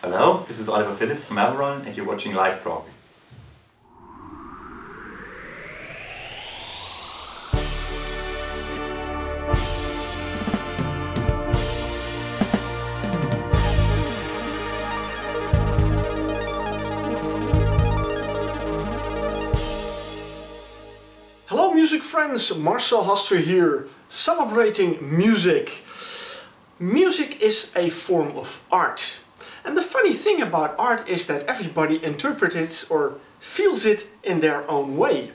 Hello, this is Oliver Phillips from Averon and you're watching liveprog. Hello music friends, Marcel Haster here, celebrating music. Music is a form of art. And the funny thing about art is that everybody interprets it or feels it in their own way.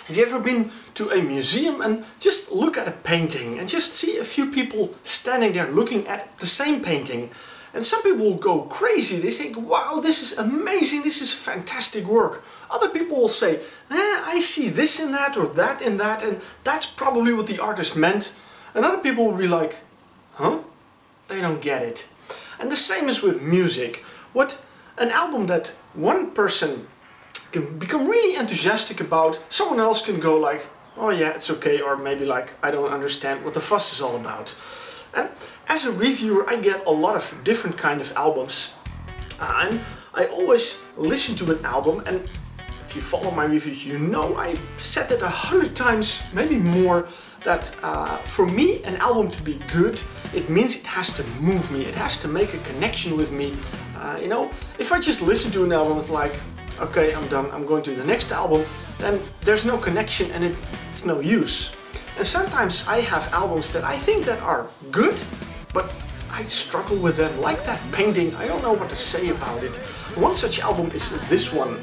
Have you ever been to a museum and just look at a painting and just see a few people standing there looking at the same painting? And some people will go crazy, they think, wow, this is amazing, this is fantastic work. Other people will say, I see this in that or that in that, and that's probably what the artist meant. And other people will be like, huh? They don't get it. And the same is with music. What an album that one person can become really enthusiastic about, someone else can go like, oh yeah, it's okay, or maybe like, I don't understand what the fuss is all about. And as a reviewer, I get a lot of different kind of albums. And I always listen to an album, and if you follow my reviews, you know I said it 100 times, maybe more, that for me, an album to be good, it means it has to move me, it has to make a connection with me. You know, if I just listen to an album, it's like, okay, I'm done, I'm going to the next album, then there's no connection and it's no use. And sometimes I have albums that I think that are good, but I struggle with them, like that painting, I don't know what to say about it. One such album is this one,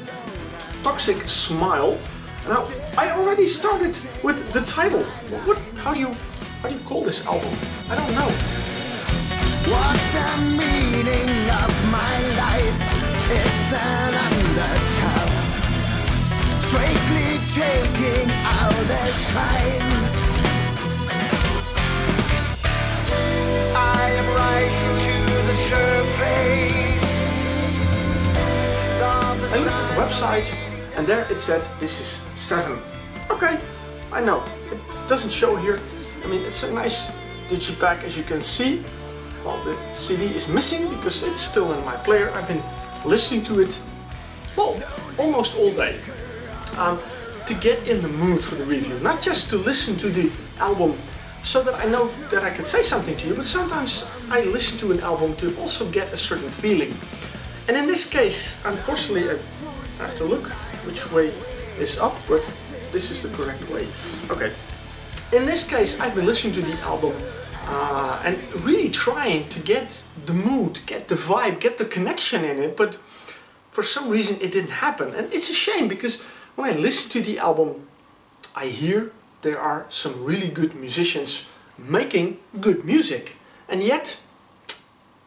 Toxic Smile. Now, I already started with the title. How do you call this album? I don't know. What's the meaning of my life? It's an undertow, frankly taking out the shine. I am rising to the surface. I looked at the website and there it said this is 7. Okay, I know, it doesn't show here. I mean, it's a nice digipack, as you can see. Well, the CD is missing because it's still in my player. I've been listening to it, well, almost all day. To get in the mood for the review, not just to listen to the album so that I know that I can say something to you, but sometimes I listen to an album to also get a certain feeling. And in this case, unfortunately, I have to look which way is up, but this is the correct way. Okay. In this case, I've been listening to the album and really trying to get the mood, get the vibe, get the connection in it, but for some reason it didn't happen. And it's a shame because when I listen to the album, I hear there are some really good musicians making good music. And yet,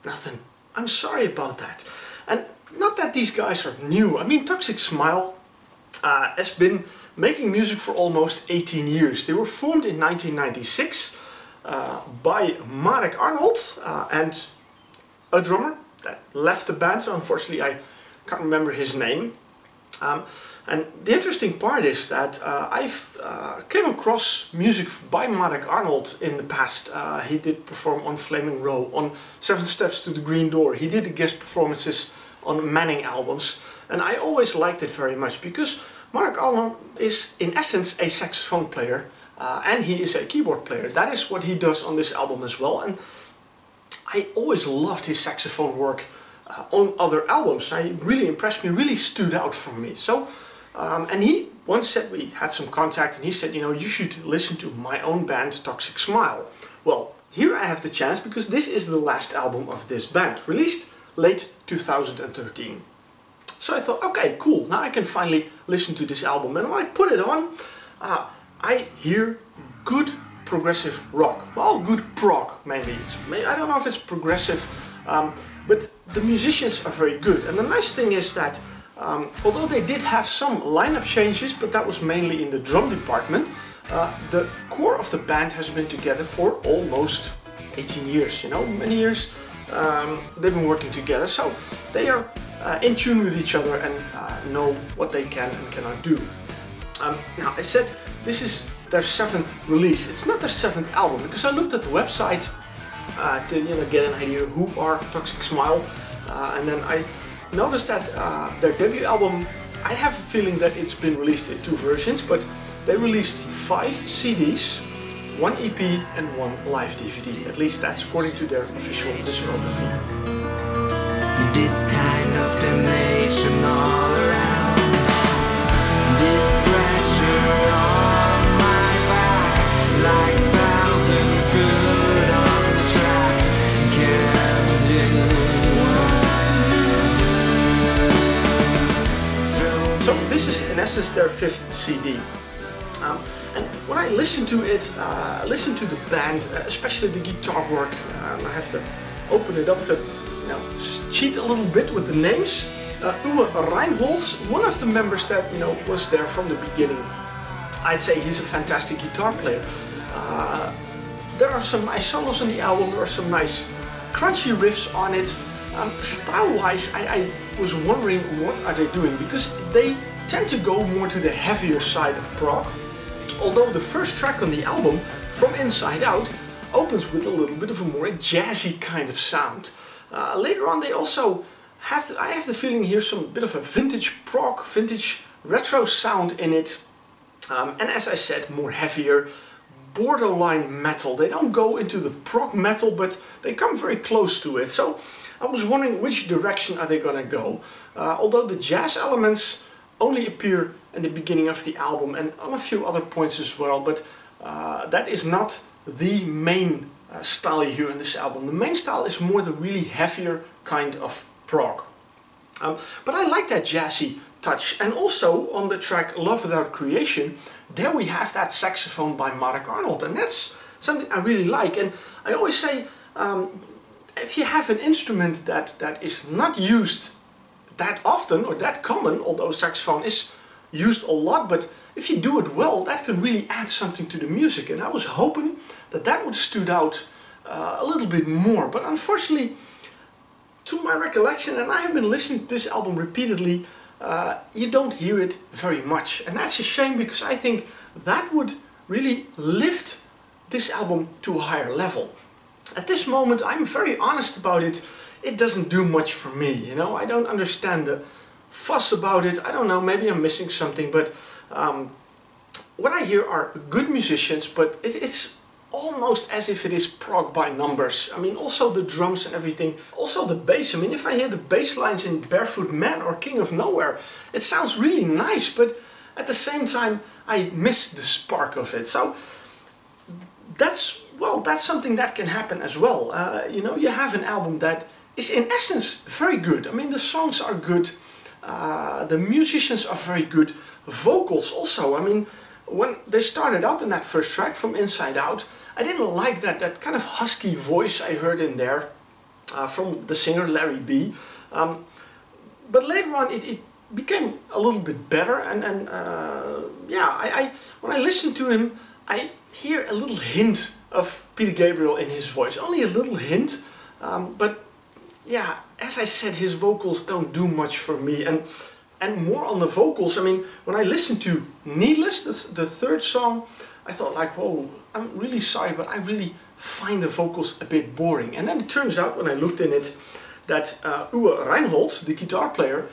nothing. I'm sorry about that. And not that these guys are new. I mean, Toxic Smile has been making music for almost 18 years. They were formed in 1996 by Marek Arnold and a drummer that left the band, so unfortunately I can't remember his name. And the interesting part is that I've came across music by Marek Arnold in the past. He did perform on Flaming Row, on 7 Steps to the Green Door. He did guest performances on Manning albums. And I always liked it very much because Marek Arnold is in essence a saxophone player and he is a keyboard player. That is what he does on this album as well. And I always loved his saxophone work on other albums. He really impressed me, really stood out for me. So, and he once said, we had some contact, and he said, you know, you should listen to my own band, Toxic Smile. Well, here I have the chance because this is the last album of this band, released late 2013. So I thought, okay, cool, now I can finally listen to this album. And when I put it on, I hear good progressive rock. Well, good prog mainly. I don't know if it's progressive, but the musicians are very good. And the nice thing is that although they did have some lineup changes, but that was mainly in the drum department, the core of the band has been together for almost 18 years, you know, many years they've been working together, so they are in tune with each other and know what they can and cannot do. Now, I said this is their 7th release. It's not their 7th album because I looked at the website to get an idea who are Toxic Smile. and then I noticed that their debut album, I have a feeling that it's been released in 2 versions, but they released 5 CDs, 1 EP and 1 live DVD. At least that's according to their official discography. This kind of damnation all around. This pressure on my back, like 1,000 foot on the track, can't lose. So this is in essence their 5th CD. And when I listen to it, listen to the band, especially the guitar work, I have to open it up to cheat a little bit with the names. Uwe Reinholz, one of the members that was there from the beginning. I'd say he's a fantastic guitar player. There are some nice solos on the album, there are some nice crunchy riffs on it. Style-wise, I was wondering what are they doing, because they tend to go more to the heavier side of prog. Although the first track on the album, From Inside Out, opens with a little bit of a more jazzy kind of sound. Later on they also have, I have the feeling here, some bit of a vintage prog, vintage retro sound in it. And as I said, more heavier, borderline metal. They don't go into the prog metal, but they come very close to it. So I was wondering which direction are they gonna go. Although the jazz elements only appear in the beginning of the album and on a few other points as well, but that is not the main style you hear in this album. The main style is more the really heavier kind of prog. But I like that jazzy touch, and also on the track Love Without Creation, there we have that saxophone by Marek Arnold, and that's something I really like. And I always say, if you have an instrument that is not used that often or that common, although saxophone is used a lot, but if you do it well, that can really add something to the music. And I was hoping that would stood out a little bit more, but unfortunately, to my recollection, and I have been listening to this album repeatedly, you don't hear it very much, and that's a shame, because I think that would really lift this album to a higher level. At this moment, I'm very honest about it. It doesn't do much for me, I don't understand the fuss about it. I don't know, maybe I'm missing something, but what I hear are good musicians, but it's almost as if it is prog by numbers. I mean, also the drums and everything, also the bass. I mean, if I hear the bass lines in Barefoot Man or King of Nowhere, it sounds really nice, but at the same time, I miss the spark of it. So that's something that can happen as well. You have an album that is in essence very good. I mean, the songs are good, the musicians are very good, vocals also. I mean, when they started out in that first track, From Inside Out, I didn't like that kind of husky voice I heard in there from the singer Larry B. But later on it became a little bit better, and when I listen to him, I hear a little hint of Peter Gabriel in his voice, only a little hint, but yeah, as I said, his vocals don't do much for me. And more on the vocals, I mean, when I listened to Needless, the third song, I thought like, whoa, I'm really sorry, but I really find the vocals a bit boring. And then it turns out, when I looked in it, that Uwe Reinholz, the guitar player,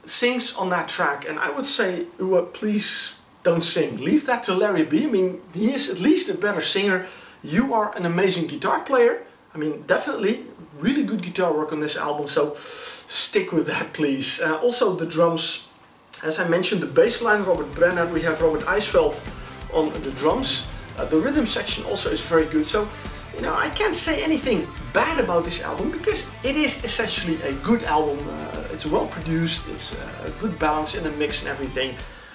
sings on that track. And I would say, Uwe, please don't sing. Leave that to Larry B. I mean, he is at least a better singer. You are an amazing guitar player. I mean, definitely really good guitar work on this album, so stick with that, please. Also the drums, as I mentioned, the bass line, Robert Brenner, we have Robert Eisfeld on the drums. The rhythm section also is very good, so I can't say anything bad about this album, because it is essentially a good album. It's well produced, it's a good balance in the mix and everything.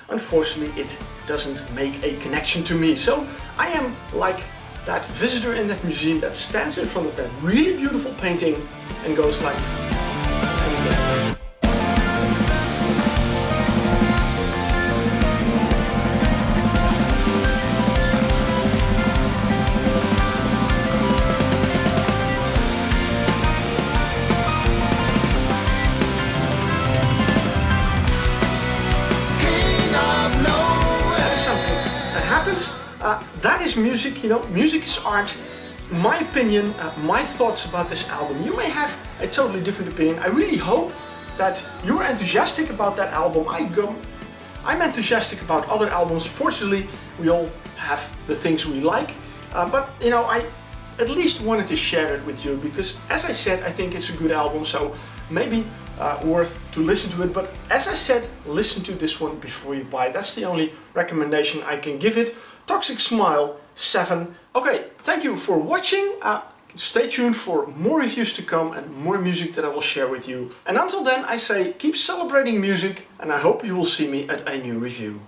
Unfortunately, it doesn't make a connection to me, so I am like that visitor in that museum that stands in front of that really beautiful painting and goes like, that is something that happens. That is music, music is art. My opinion, my thoughts about this album. You may have a totally different opinion. I really hope that you're enthusiastic about that album. I'm enthusiastic about other albums. Fortunately, we all have the things we like, but you know, I at least wanted to share it with you because, as I said, I think it's a good album, so maybe worth to listen to it. But as I said, listen to this one before you buy it. That's the only recommendation I can give it. Toxic Smile 7. Okay, thank you for watching. Stay tuned for more reviews to come and more music that I will share with you. And until then, I say keep celebrating music, and I hope you will see me at a new review.